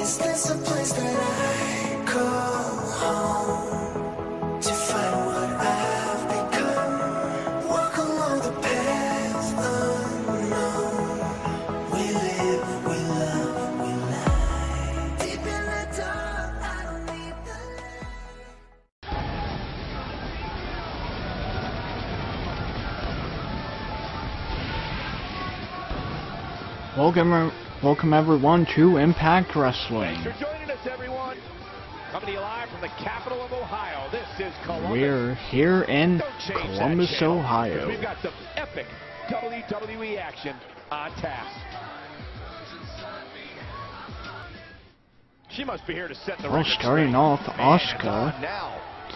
Is this a place that I call home to find what I've become? Walk along the path unknown. We live, we love, we lie. Deep in the dark, I don't need the light. Welcome everyone to Impact Wrestling. Thanks for joining us, everyone. Coming to you live from the capital of Ohio. This is Columbus. We're here in Columbus, Ohio. We've got some epic WWE action on tap. She must be here to set the record. Well, starting off, Asuka,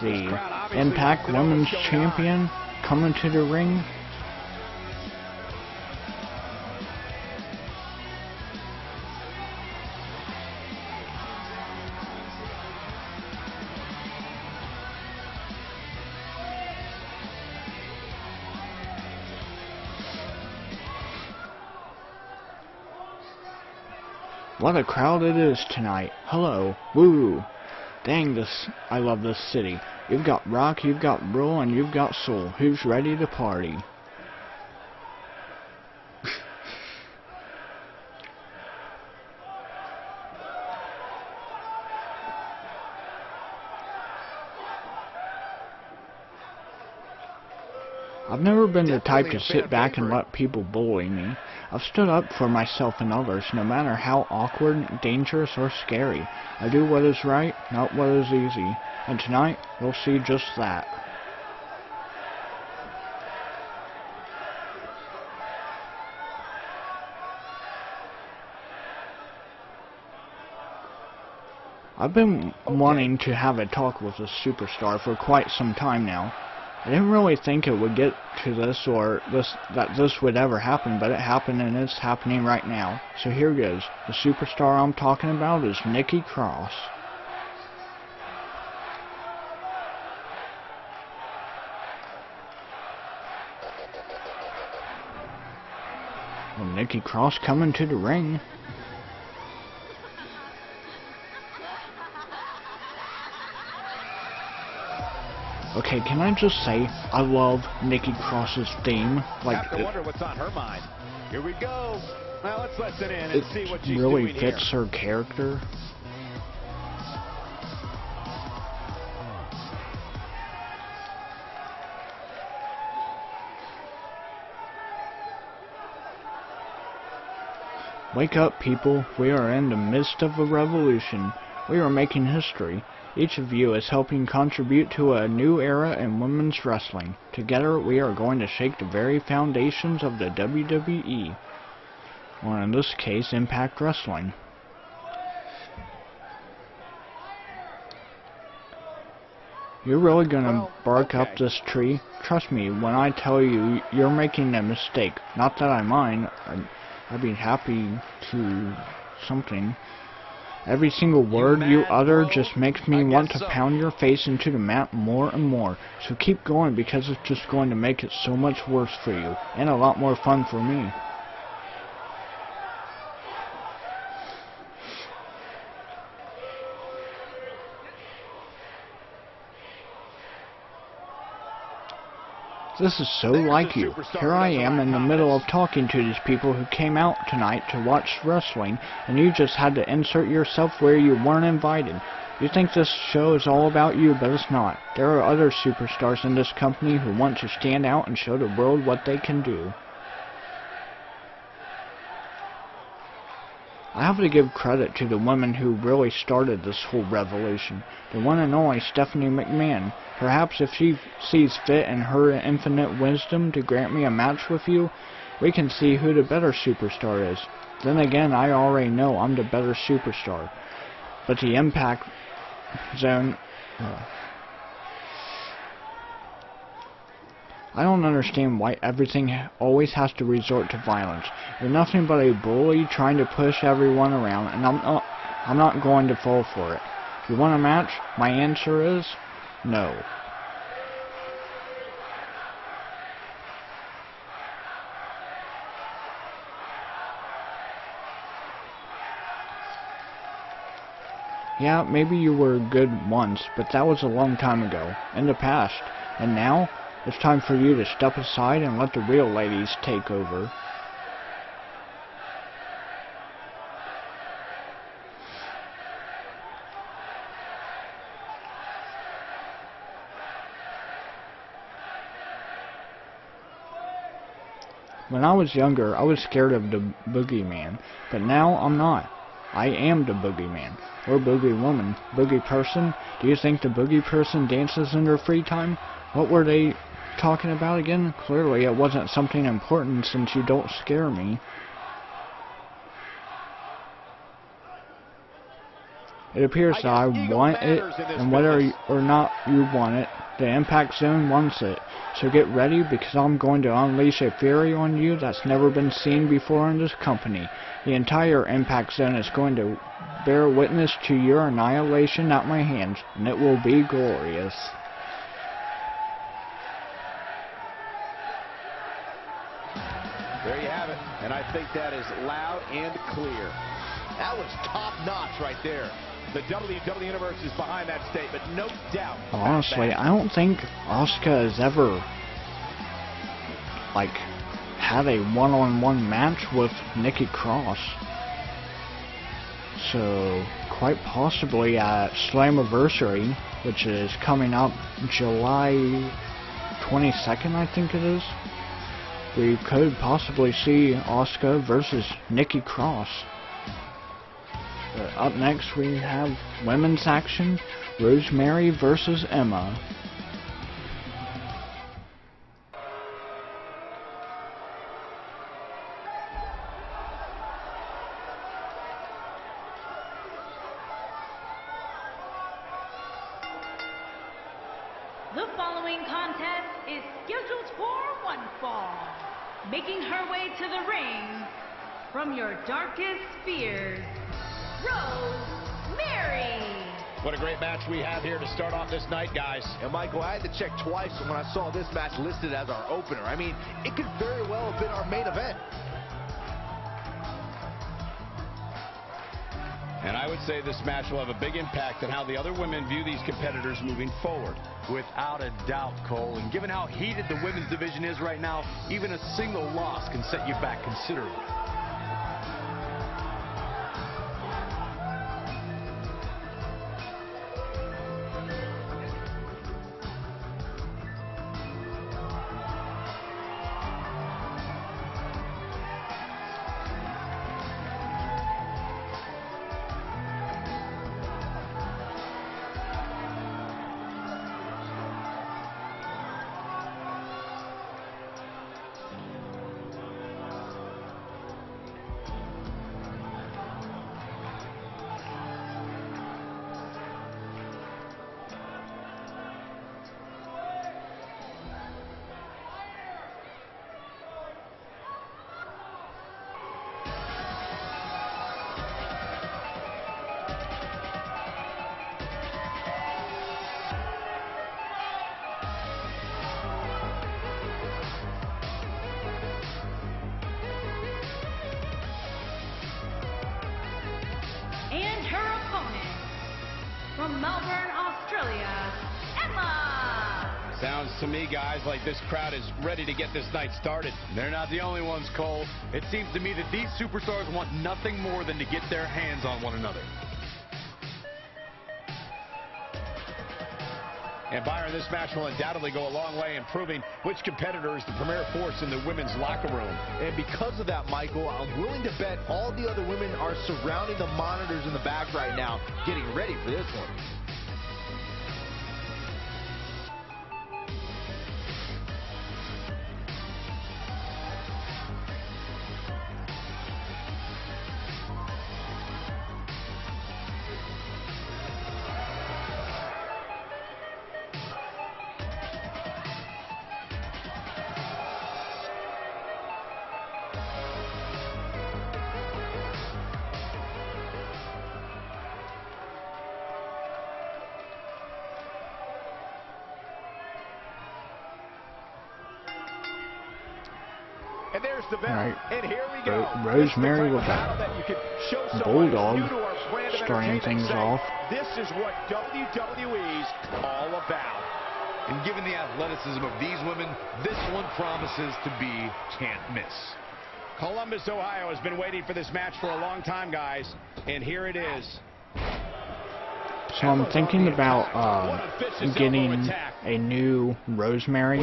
the Impact Women's Champion, coming to the ring. What a crowd it is tonight. Hello. Woo. Dang, I love this city. You've got rock, you've got roll, and you've got soul. Who's ready to party? I've never been the type to sit back and let people bully me. I've stood up for myself and others, no matter how awkward, dangerous, or scary. I do what is right, not what is easy. And tonight, you'll see just that. I've been wanting to have a talk with a superstar for quite some time now. I didn't really think it would get to this or that this would ever happen, but it happened and it's happening right now. So here goes. The superstar I'm talking about is Nikki Cross. Well, Nikki Cross coming to the ring. Okay, can I just say, I love Nikki Cross's theme. Like, I wonder what's on her mind. Here we go. Now let's listen in and see what she's really doing fits here. her character. Wake up, people. We are in the midst of a revolution. We are making history. Each of you is helping contribute to a new era in women's wrestling. Together, we are going to shake the very foundations of the WWE. Or in this case, Impact Wrestling. You're really gonna bark up this tree? Trust me when I tell you, you're making a mistake. Not that I mind. I'd be happy to something. Every single word you utter just makes me want to pound your face into the mat more and more. So keep going, because it's just going to make it so much worse for you, and a lot more fun for me. This is so like you. Here I am in the middle of talking to these people who came out tonight to watch wrestling, and you just had to insert yourself where you weren't invited. You think this show is all about you, but it's not. There are other superstars in this company who want to stand out and show the world what they can do. I have to give credit to the woman who really started this whole revolution, the one and only Stephanie McMahon. Perhaps if she sees fit in her infinite wisdom to grant me a match with you, we can see who the better superstar is. Then again, I already know I'm the better superstar. But the Impact Zone... I don't understand why everything always has to resort to violence. You're nothing but a bully trying to push everyone around, and I'm not going to fall for it. If you want a match, my answer is no. Yeah, maybe you were good once, but that was a long time ago, in the past. And now, it's time for you to step aside and let the real ladies take over. When I was younger, I was scared of the boogeyman, but now I'm not. I am the boogeyman, or boogie woman, boogie person. Do you think the boogie person dances in their free time? What were they talking about again? Clearly it wasn't something important since you don't scare me. It appears that I want it, and whether or not you want it, the Impact Zone wants it. So get ready, because I'm going to unleash a fury on you that's never been seen before in this company. The entire Impact Zone is going to bear witness to your annihilation at my hands, and it will be glorious. There you have it, and I think that is loud and clear. That was top-notch right there. The WWE Universe is behind that statement, no doubt. Honestly, I don't think Asuka has ever, had a one-on-one match with Nikki Cross. So, quite possibly at Slammiversary, which is coming up July 22nd, I think it is, we could possibly see Asuka versus Nikki Cross. Up next we have women's action, Rosemary vs Emma. The following contest is scheduled for one fall. Making her way to the ring from your darkest fears, Rosemary. What a great match we have here to start off this night, guys. And Michael, I had to check twice when I saw this match listed as our opener. I mean, it could very well have been our main event. And I would say this match will have a big impact on how the other women view these competitors moving forward. Without a doubt, Cole. And given how heated the women's division is right now, even a single loss can set you back considerably. From Melbourne, Australia, Emma. Sounds to me, guys, like this crowd is ready to get this night started. They're not the only ones, Cole. It seems to me that these superstars want nothing more than to get their hands on one another. And Byron, this match will undoubtedly go a long way in proving which competitor is the premier force in the women's locker room. And because of that, Michael, I'm willing to bet all the other women are surrounding the monitors in the back right now, getting ready for this one. And there's the bell. Right. And here we go. Rosemary with a a bulldog starting things off. This is what WWE's all about. And given the athleticism of these women, this one promises to be can't miss. Columbus, Ohio has been waiting for this match for a long time, guys, and here it is. So I'm thinking about getting a new Rosemary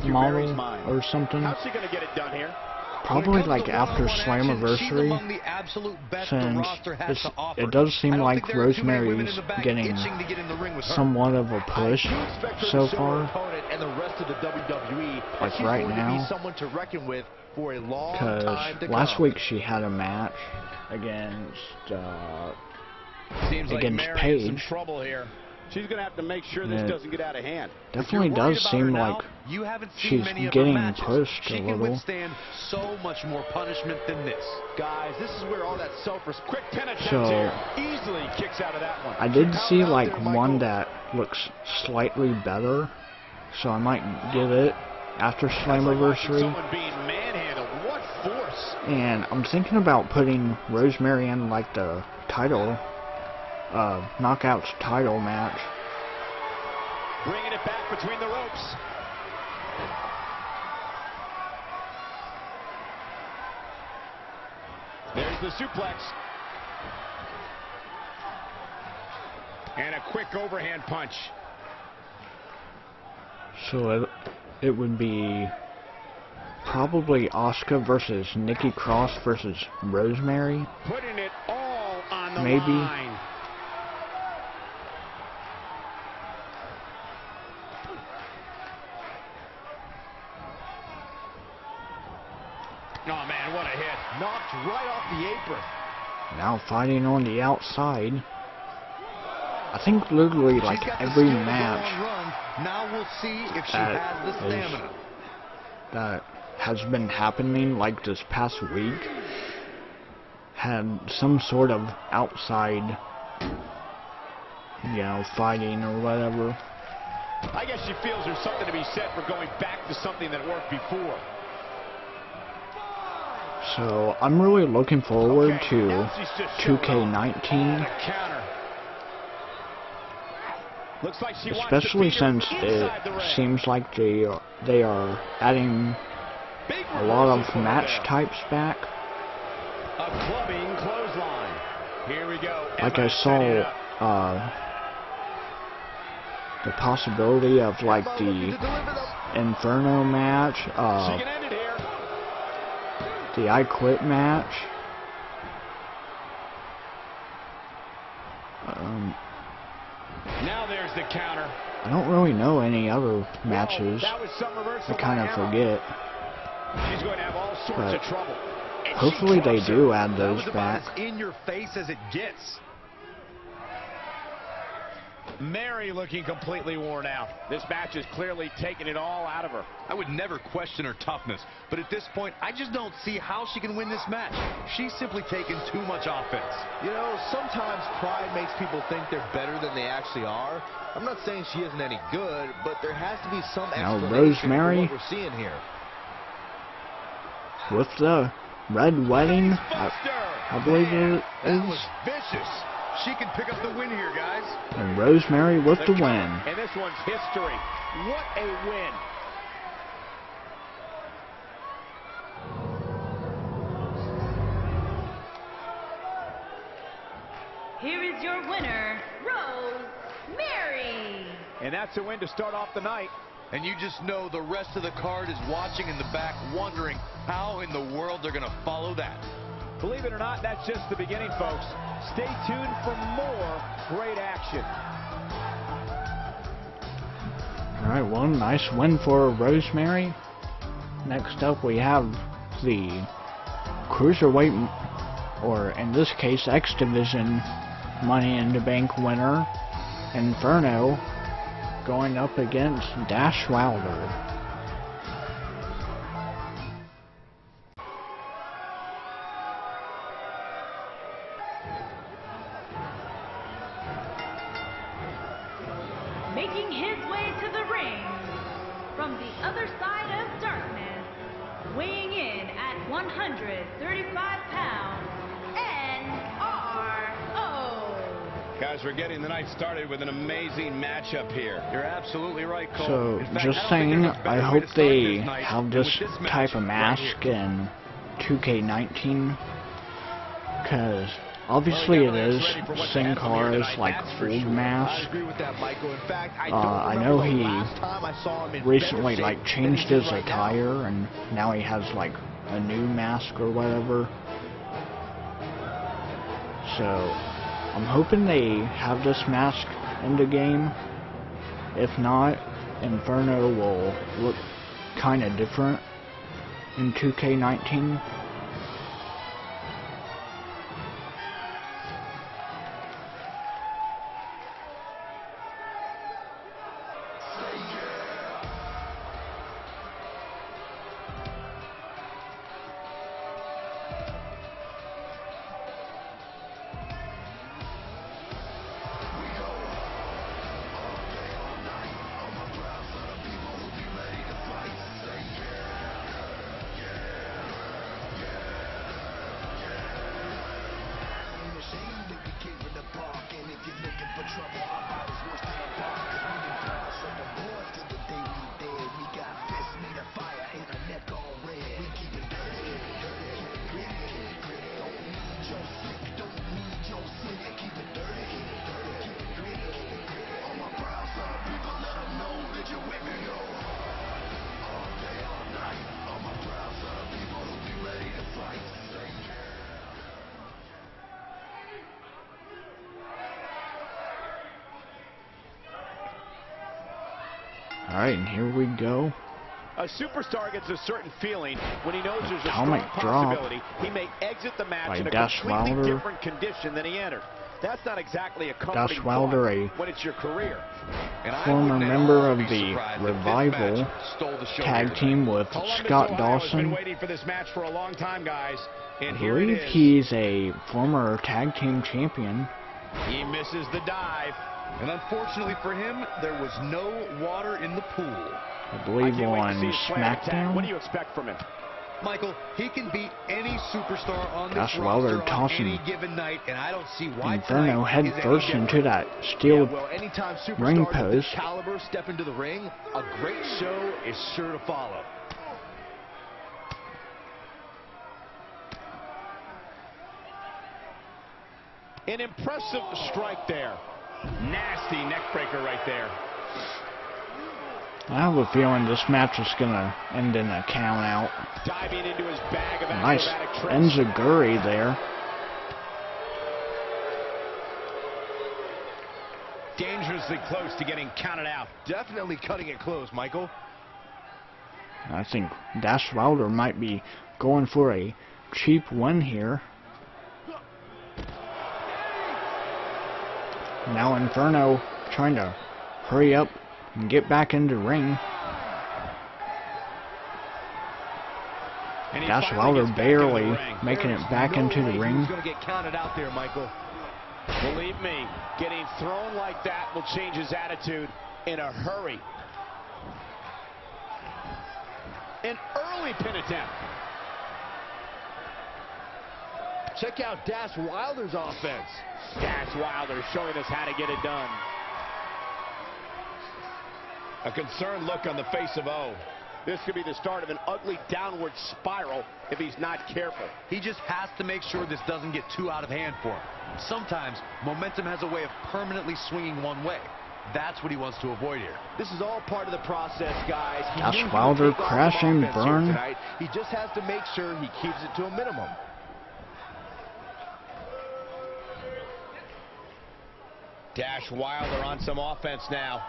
model or something. How's she gonna get it done here? Probably like after Slammiversary, since it does seem like Rosemary's getting somewhat of a push so far, like right now, because last week she had a match against Paige. Trouble here. She's going to have to make sure this doesn't get out of hand. Definitely does seem like she's getting pushed a She can little. withstand so much more punishment than this. Guys, this is where all that self-respect. Quick penetrance So, here. Easily kicks out of that one. I did see like one that looks slightly better, so I might get it after Slammiversary. Someone being manhandled. What force? And I'm thinking about putting Rosemary in like the title, Knockouts title match. Bringing it back between the ropes. There's the suplex. And a quick overhand punch. So it would be probably Asuka versus Nikki Cross versus Rosemary. Putting it all on the Maybe. line. Oh, man, what a hit. Knocked right off the apron. Now fighting on the outside. I think literally like every match Now we'll see if she has the stamina. that has been happening like this past week had some sort of outside, you know, fighting or whatever. I guess she feels there's something to be said for going back to something that worked before. So I'm really looking forward to now she's just showing off. 2K18, Counter. Looks like she especially since it seems like they are adding a lot of match types back. A clubbing clothesline. Here we go. Like I saw the possibility of like the Inferno match, She can end it here. the I Quit match. Now there's the counter. I don't really know any other matches. That was some reversal I kind by of Emma. forget. She's going to have all sorts But of trouble. And hopefully she they crushed do her. add That those was about back. as in your face as it gets. Mary looking completely worn out. This match is clearly taking it all out of her. I would never question her toughness, but at this point, I just don't see how she can win this match. She's simply taken too much offense. You know, sometimes pride makes people think they're better than they actually are. I'm not saying she isn't any good, but there has to be some Now explanation Rosemary for what we're seeing here. with the red wedding, I believe it That is. was vicious. She can pick up the win here, guys. And Rosemary with the win. And this one's history. What a win. Here is your winner, Rosemary. And that's a win to start off the night. And you just know the rest of the card is watching in the back, wondering how in the world they're going to follow that. Believe it or not, that's just the beginning, folks. Stay tuned for more great action. Alright, well, nice win for Rosemary. Next up we have the Cruiserweight, or in this case X Division Money in the Bank winner, Inferno, going up against Dash Wilder. Making his way to the ring from the other side of darkness, weighing in at 135 pounds, NRO. Guys, we're getting the night started with an amazing matchup here. You're absolutely right, Cole. So, In fact, just I don't think saying, there's a better I way hope to start they this night have than this with match type of right mask here. in 2K19, because obviously it is Sin Cara's like old mask. I agree with that, Michael. In fact, I know remember the he last time I saw him in recently better shape like than changed he's in his right now. attire, and now he has like a new mask or whatever. So I'm hoping they have this mask in the game. If not, Inferno will look kind of different in 2K19. Alright, and here we go. A superstar gets a certain feeling when he knows there's a Atomic strong drop possibility he may exit the match by in a Dash completely Wilder. different condition than he entered. That's not exactly a comforting Dash Wilder, thought when it's your career. And I former wouldn't at member all of be the surprised if this Revival match stole the show tag here team with Columbus, Scott Ohio has been Dawson. waiting for this match for a long time, guys. And I here it believe is. he's a former tag team champion. He misses the dive. And unfortunately for him, there was no water in the pool. I believe can't wait to on see his plan of attack. What do SmackDown. you expect from him? Michael, he can beat any superstar on this Dash Wilder roster on tossing any given night, and I don't see why Inferno tonight head is any first different. into that steel Well, anytime ring superstars of this post. caliber step into the ring, a great show is sure to follow. An impressive strike there. Nasty neckbreaker right there. I have a feeling this match is gonna end in a count out. Diving into his bag of Nice acrobatic tricks. enziguri there. Dangerously close to getting counted out. Definitely cutting it close, Michael. I think Dash Wilder might be going for a cheap win here. Now Inferno trying to hurry up and get back into the ring. And he Dash finally Wilder gets back into the barely ring. making it back No into way the he ring. was going to get counted out there, Michael. Believe me, getting thrown like that will change his attitude in a hurry. An early pin attempt. Check out Dash Wilder's offense. Dash Wilder showing us how to get it done. A concerned look on the face of O. This could be the start of an ugly downward spiral if he's not careful. He just has to make sure this doesn't get too out of hand for him. Sometimes momentum has a way of permanently swinging one way. That's what he wants to avoid here. This is all part of the process, guys. He Dash knew he would Wilder take off crashing offense here burn. tonight. He just has to make sure he keeps it to a minimum. Dash Wilder on some offense now.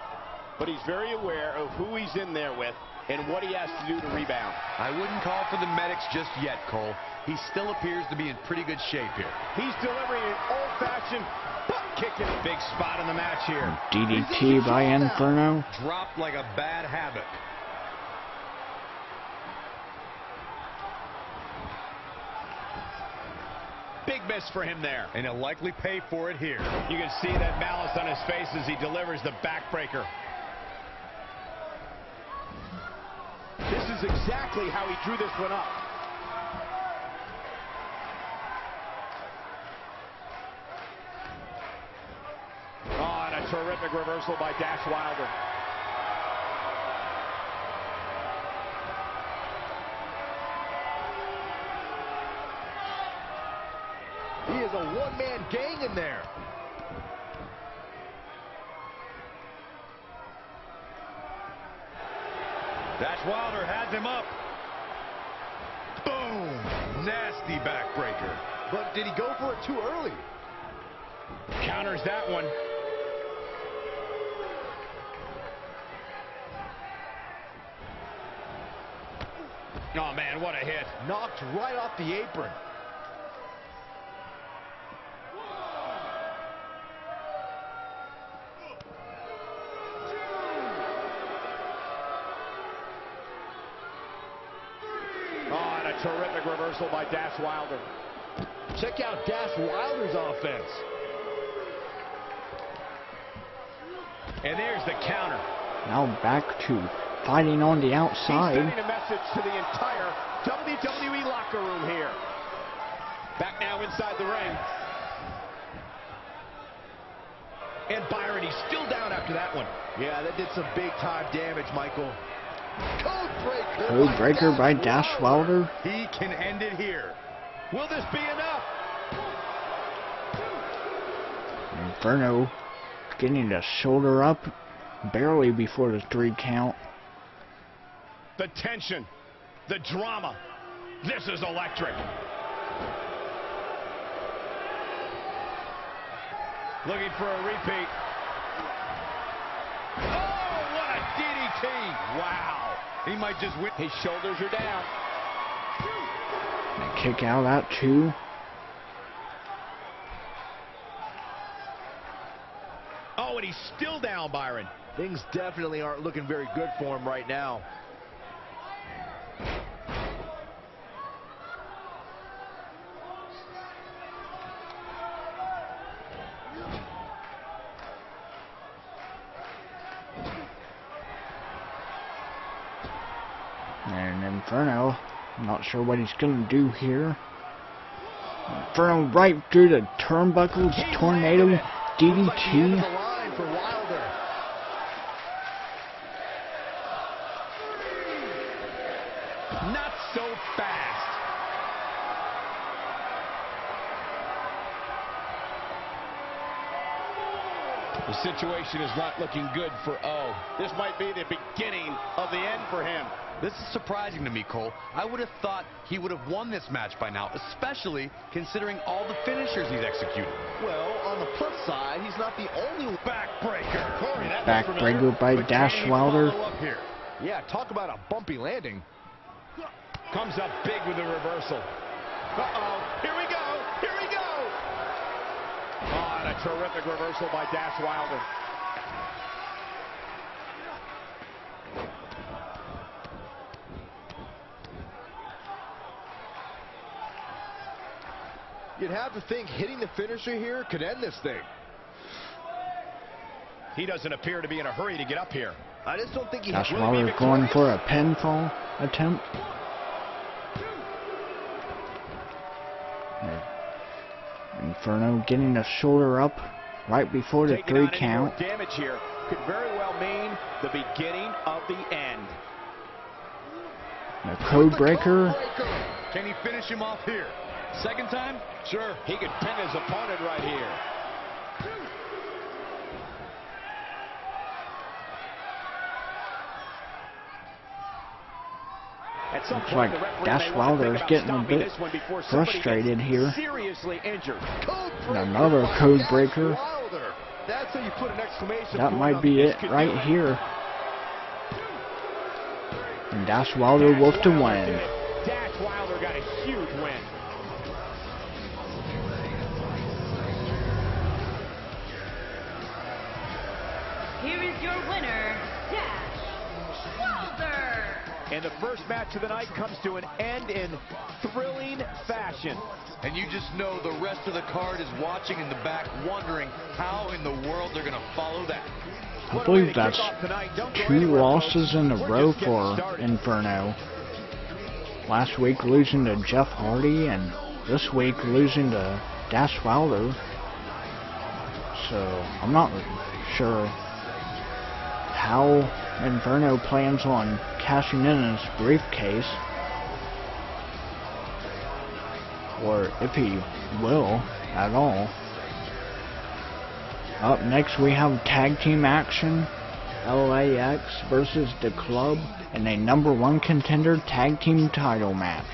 But he's very aware of who he's in there with and what he has to do to rebound. I wouldn't call for the medics just yet, Cole. He still appears to be in pretty good shape here. He's delivering an old-fashioned butt kicking. Big spot in the match here. DDT by Inferno. Dropped like a bad habit. Big miss for him there. And he'll likely pay for it here. You can see that malice on his face as he delivers the backbreaker. This is is exactly how he drew this one up. Oh, and a terrific reversal by Dash Wilder. He is a one-man gang in there. Dash Wilder has him up. Boom! Nasty backbreaker. But did he go for it too early? Counters that one. Oh, man, what a hit. Knocked right off the apron. Oh, and a terrific reversal by Dash Wilder. Check out Dash Wilder's offense. And there's the counter. Now back to fighting on the He's outside. sending a message to the entire WWE locker room here. Back now inside the ring. And Byron, he's still down after that one. Yeah, that did some big-time damage, Michael. Code breaker by Dash Wilder. He can end it here. Will this be enough? Inferno getting the shoulder up barely before the 3 count. The tension, the drama. This is electric. Looking for a repeat. Oh, what a DDT. Wow. He might just win. His shoulders are down. And kick out at 2. Oh, and he's still down, Byron. Things definitely aren't looking very good for him right now. And Inferno, I'm not sure what he's going to do here. Inferno right through the turnbuckles, tornado, DDT. For Wilder. Not so fast. The situation is not looking good for O. This might be the beginning of the end for him. This is surprising to me, Cole. I would have thought he would have won this match by now, especially considering all the finishers he's executed. Well, on the plus side, he's not the only Backbreaker. Corey, that was Backbreaker familiar, by but Dash can he Wilder. follow up here? Yeah, talk about a bumpy landing. Comes up big with the reversal. Uh-oh. Here we go. Here we go. Oh, and a terrific reversal by Dash Wilder. You'd have to think hitting the finisher here could end this thing. He doesn't appear to be in a hurry to get up here. I just don't think he Dash has Wilder going for a pinfall attempt. Inferno getting the shoulder up right before the Taking 3 on any more count. damage here could very well mean the beginning of the end. The code breaker. Can he finish him off here? Second time? Sure, he could pin his opponent right here. At some Looks point, like the referee Dash may want to Wilder think is about getting a stopping bit this one before somebody frustrated gets here. seriously injured. And another code breaker. Wilder. That's how you put an exclamation That point might on be this. it right here. And Dash Wilder with the win. Dash Wilder got a huge win. Here is your winner, Dash Wilder. And the first match of the night comes to an end in thrilling fashion. And you just know the rest of the card is watching in the back, wondering how in the world they're going to follow that. I believe that's 2 losses in a row for Inferno. Last week losing to Jeff Hardy, and this week losing to Dash Wilder. So I'm not sure how Inferno plans on cashing in his briefcase, or if he will at all. Up next we have tag team action, LAX Vs The Club, in a #1 contender tag team title match.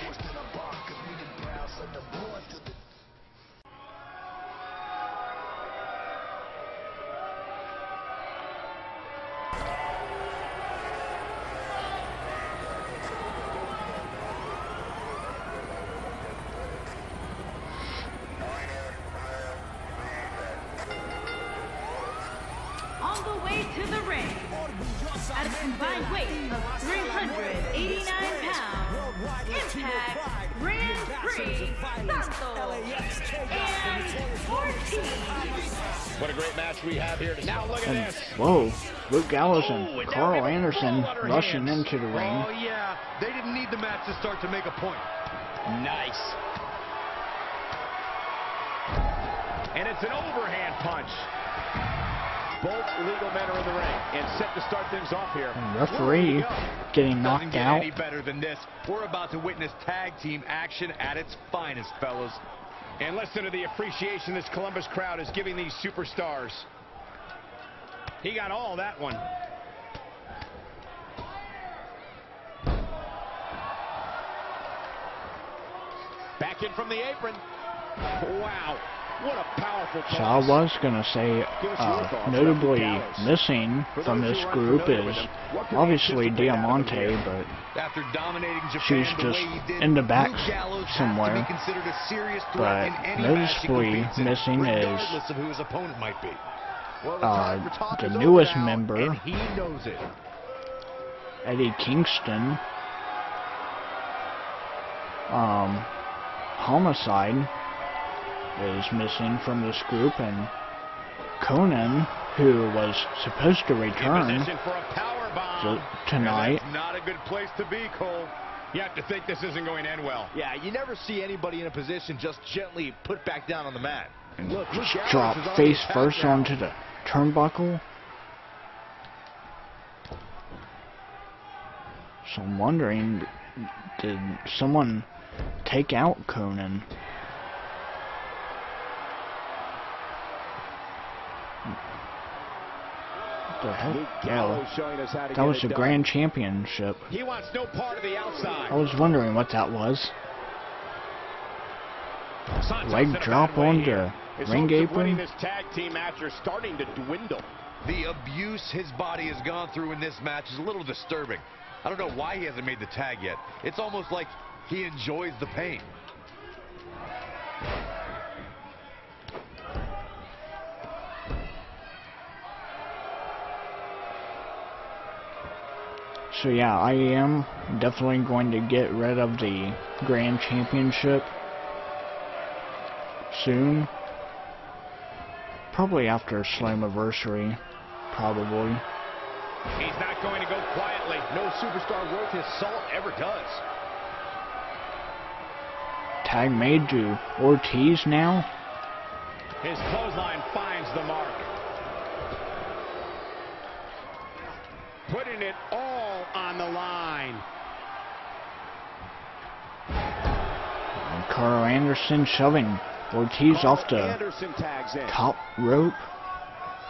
On the way to the ring, at a combined weight of 389 pounds, Impact, Grand Prix, Santos, and Ortiz. What a great match we have here tonight. Now look at And this. whoa, Luke Gallows and Oh, and Carl now we get Anderson control on our rushing hands. into the ring. Oh, yeah. They didn't need the match to start to make a point. Nice. And it's an overhand punch. Both legal men are in the ring and set to start things off here. And referee getting Doesn't knocked get out. any better than this. We're about to witness tag team action at its finest, fellas. And listen to the appreciation this Columbus crowd is giving these superstars. He got all that one. Back in from the apron. Wow. What a powerful So I toss. was gonna say, notably missing from this group is obviously Diamante, but After dominating Japan she's the just way he did, in the back Luke Gallows has to somewhere. be considered a serious threat But in any match he noticeably competes in, missing is regardless of who his opponent might be. Well, the time for talk the is over newest now, member, and he knows it. Eddie Kingston. Homicide is missing from this group, and Conan, who was supposed to In return position for a power bomb. tonight, And that's not a good place to be, Cole. You have to think this isn't going to end well. Yeah, you never see anybody in a position just gently put back down on the mat. And look, Luke Gallows dropped is on face the attack first now. onto the turnbuckle. So I'm wondering, did someone take out Conan? What the heck? Luke Yeah, Gallows showing us how to that get was it the done. Grand Championship. He wants no part of the outside. I was wondering what that was. Santos Leg in a drop bad way onto here. His ring hopes of winning apron. this tag team match are starting to dwindle. The abuse his body has gone through in this match is a little disturbing. I don't know why he hasn't made the tag yet. It's almost like he enjoys the pain. So yeah, I am definitely going to get rid of the Grand Championship soon. Probably after Slammiversary, probably. He's not going to go quietly. No superstar worth his salt ever does. Tag made to Ortiz now. His clothesline finds the mark. Putting it all on the line. And Carl Anderson shoving Ortiz off the Anderson tags in. top rope.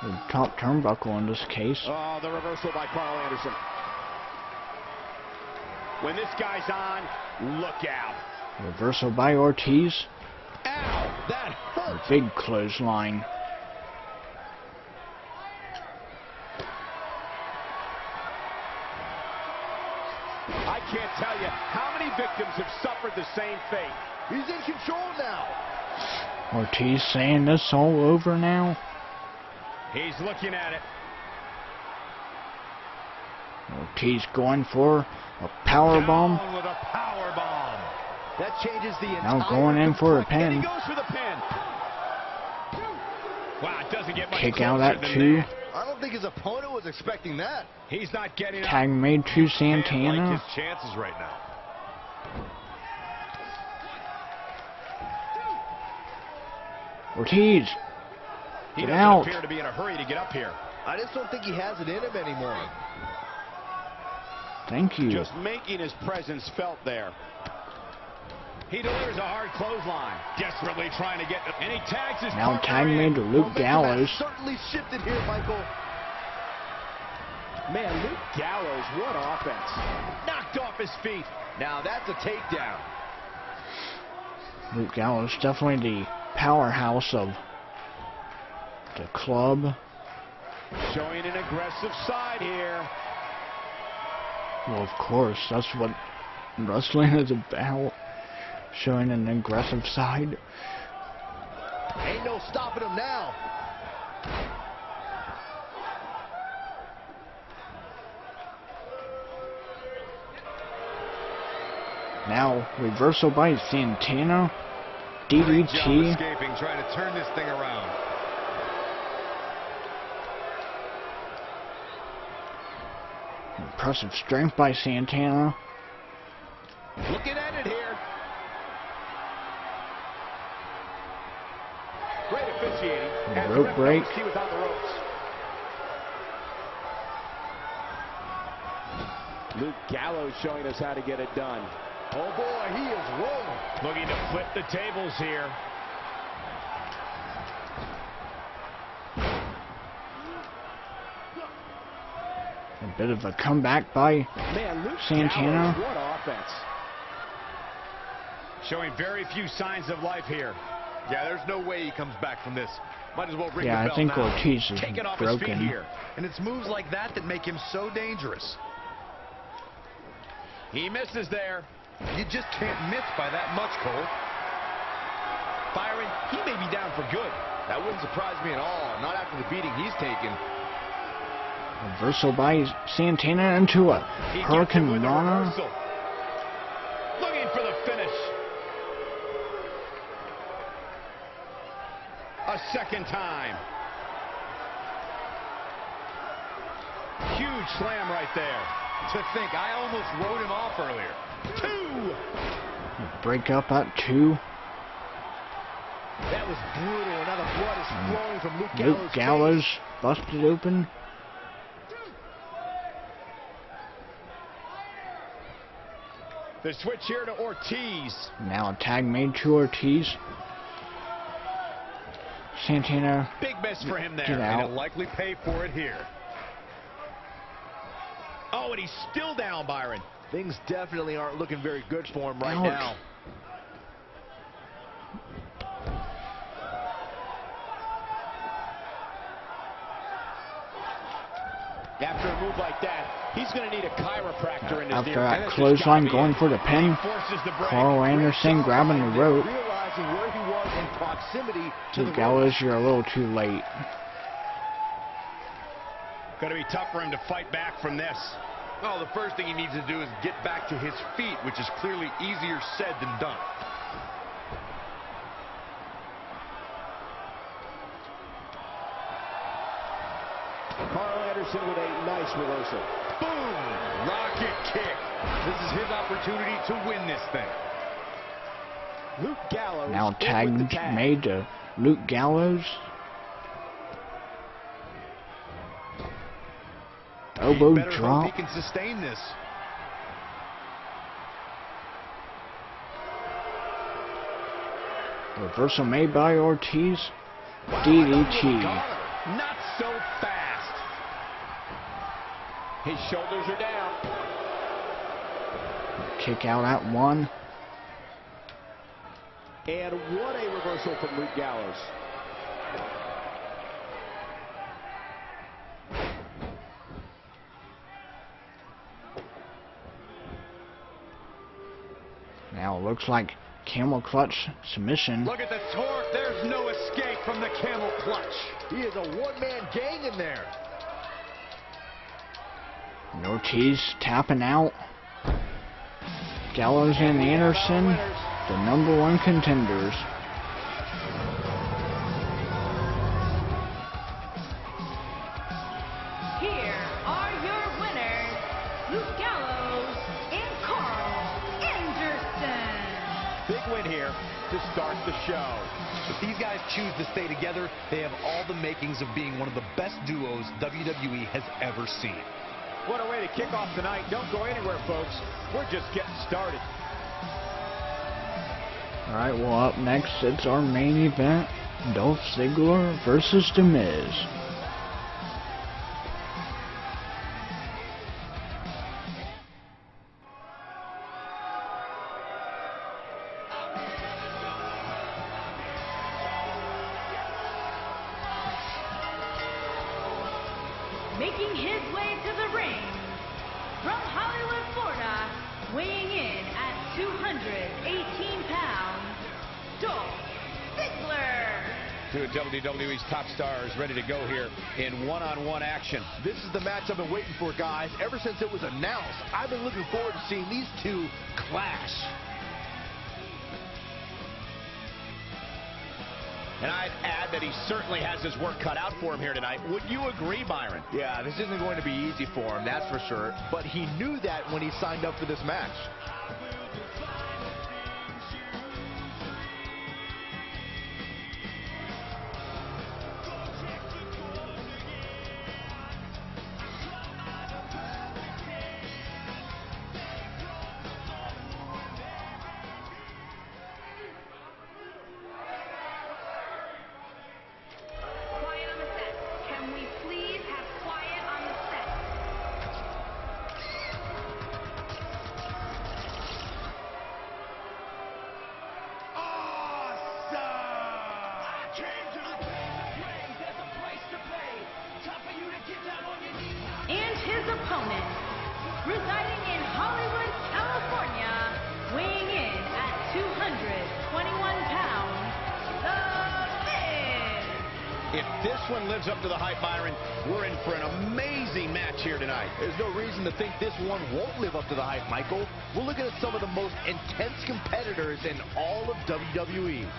The top turnbuckle in this case. Oh, the reversal by Carl Anderson. When this guy's on, look out. Reversal by Ortiz. Ow, that A hurt. big clothesline. I can't tell you how many victims have suffered the same fate. He's in control now. Ortiz saying this all over now. He's looking at it. Ortiz going for a power bomb. Down with a power bomb. That changes the Now entire going in for a And he pin. goes for the pin. Wow, it doesn't get much Kick out closer at than 2. that. I don't think his opponent was expecting that. He's not getting up. Tag made to Like Santana. his chances right now. Ortiz, He get doesn't out. appear to be in a hurry to get up here. I just don't think he has it in him anymore. Thank you. Just making his presence felt there. He delivers a hard clothesline. Desperately trying to get... And he tags his Now partner tag in. made to Luke Momentum has Gallows. certainly shifted here, Michael. Man, Luke Gallows, what offense. Knocked off his feet. Now that's a takedown. Luke Gallows, definitely the powerhouse of the club. Showing an aggressive side here. Well, of course, that's what wrestling is about. Showing an aggressive side. Ain't no stopping him now. Now, reversal by Santana. Great job DDT. escaping, trying to turn this thing around. Impressive strength by Santana. Looking at it here. Great officiating. As the Rope ref break. knows he was on the ropes. Luke Gallows showing us how to get it done. Oh boy, he is rolling. Looking to flip the tables here. A bit of a comeback by Man, Luke Santana. Gallows, what offense. Showing very few signs of life here. Yeah, there's no way he comes back from this. Might as well ring Yeah, the I bell think now. Ortiz is Taking off his feet broken. here. And it's moves like that that make him so dangerous. He misses there. You just can't miss by that much, Cole. Byron, he may be down for good. That wouldn't surprise me at all. Not after the beating he's taken. Reversal by Santana into a He gets it Hurricane with a Rana. reversal. Looking for the finish. A second time. Huge slam right there. To think, I almost wrote him off earlier. 2. Break up at 2. That was brutal, and now the blood is flowing from Luke Gallows' Luke Gallows busted open. The switch here to Ortiz. Now a tag made to Ortiz. Santana, Big miss for him get there. And out. he'll likely pay for it here. Oh, and he's still down, Byron. Things definitely aren't looking very good for him right Ouch. now. After a move like that, he's going to need a chiropractor in his After near. that And it's just clothesline gotta be going it. for the pin. Forces the break. Carl Anderson grabbing the rope. Realizing where he was in proximity to the Luke Gallows, you're a little too late. Going to be tough for him to fight back from this. Well, the first thing he needs to do is get back to his feet, which is clearly easier said than done. Carl Anderson with a nice reversal. Boom! Rocket kick. This is his opportunity to win this thing. Luke Gallows Now in with the tag tag. made to Luke Gallows. Elbow He better hope drop. he can sustain this. Reversal made by Ortiz. Wow, DDT. not so fast. His shoulders are down. Kick out at 1. And what a reversal from Luke Gallows. Now it looks like camel clutch submission. Look at the torque. There's no escape from the camel clutch. He is a one-man gang in there. And Ortiz tapping out. Gallows and Anderson, the #1 contenders. Here are your winners, Luke Gallows and Carl Anderson. Big win here to start the show. If these guys choose to stay together, they have all the makings of being one of the best duos WWE has ever seen. What a way to kick off tonight. Don't go anywhere, folks. We're just getting started. Alright, well, up next, it's our main event, Dolph Ziggler versus The Miz. Making his way to the ring, from Hollywood, Florida, weighing in at 218 pounds, Dolph Ziggler. Two of WWE's top stars ready to go here in one-on-one action. This is the match I've been waiting for, guys. Ever since it was announced, I've been looking forward to seeing these two clash. And I'd add that he certainly has his work cut out for him here tonight. Would you agree, Byron? Yeah, this isn't going to be easy for him, that's for sure. But he knew that when he signed up for this match. And his opponent, residing in Hollywood, California, weighing in at 221 pounds, The Miz. If this one lives up to the hype, Byron, we're in for an amazing match here tonight. There's no reason to think this one won't live up to the hype, Michael. We're looking at some of the most intense competitors in all of WWE.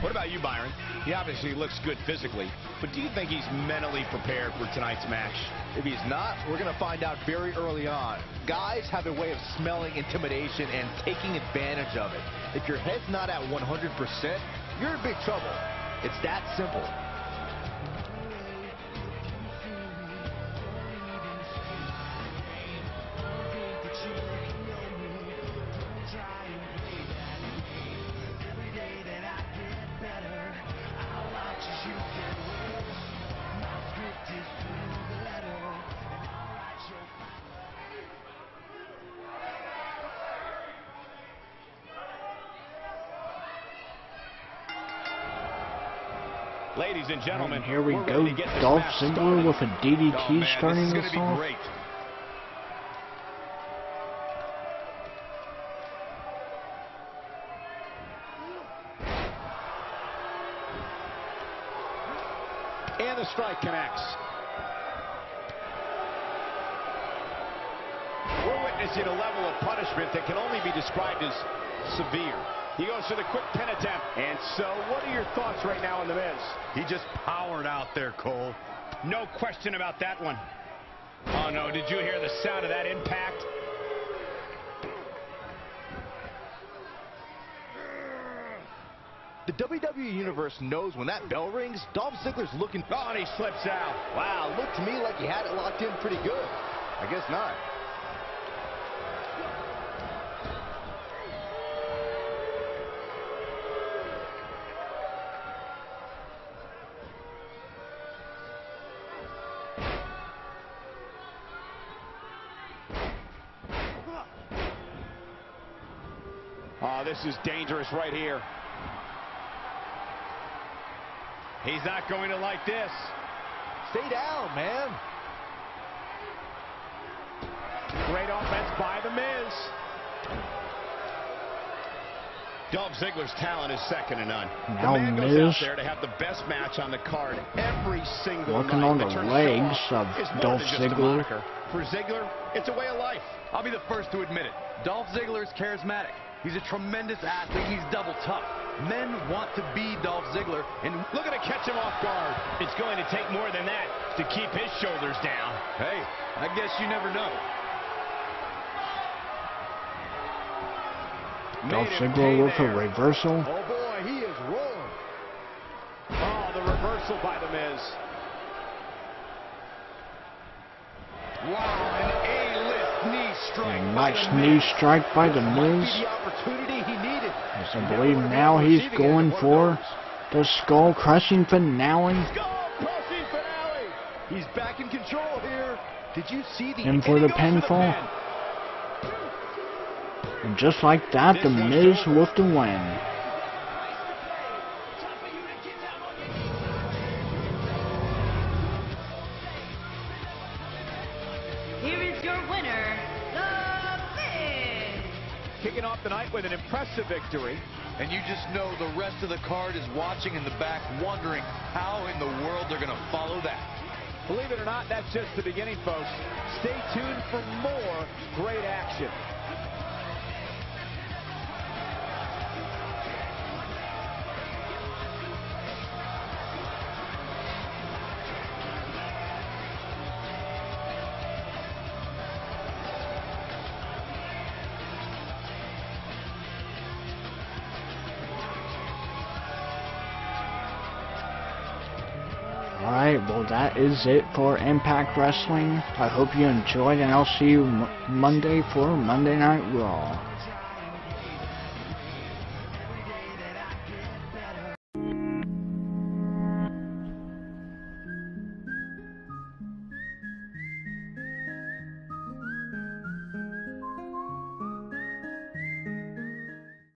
What about you, Byron? He obviously looks good physically, but do you think he's mentally prepared for tonight's match? If he's not, we're going to find out very early on. Guys have a way of smelling intimidation and taking advantage of it. If your head's not at 100%, you're in big trouble. It's that simple. Ladies and gentlemen, and here we we're go, ready to get this Dolph match Ziggler started. with a DDT Oh, man, starting this is this gonna off. be great. And the strike connects. We're witnessing a level of punishment that can only be described as severe. He goes for the quick pin attempt. And so, what are your thoughts right now on The Miz? He just powered out there, Cole. No question about that one. Oh, no, did you hear the sound of that impact? The WWE Universe knows when that bell rings, Dolph Ziggler's looking... Oh, and he slips out. Wow, looked to me like he had it locked in pretty good. I guess not. Oh, this is dangerous right here. He's not going to like this. Stay down, man. Great offense by The Miz. Dolph Ziggler's talent is second to none. Now the man goes out Miz there to have the best match on the card every single working night. on the term legs show-off of is more Dolph than just a Ziggler. moniker. For Ziggler, it's a way of life. I'll be the first to admit it. Dolph Ziggler is charismatic. He's a tremendous athlete. He's double tough. Men want to be Dolph Ziggler, and Looking to catch him off guard. It's going to take more than that to keep his shoulders down. hey, I guess you never know. Dolph Made him Ziggler pay with a there. reversal. Oh boy, he is rolling. Oh, the reversal by the Miz. Wow, an A-list knee strike. A by nice the knee Miz. strike by the Might Miz. be the opportunity he needed. As I believe now he's going for the skull crushing finale. Skull-crushing finale. He's back in control here. Did you see the... And for And he the goes pinfall. pin. And just like that, the Miz with the win. Here is your winner, The Miz. Kicking off the night with an impressive victory. And you just know the rest of the card is watching in the back, wondering how in the world they're going to follow that. Believe it or not, that's just the beginning, folks. Stay tuned for more great action. Alright, well that is it for Impact Wrestling. I hope you enjoyed, and I'll see you Monday for Monday Night Raw.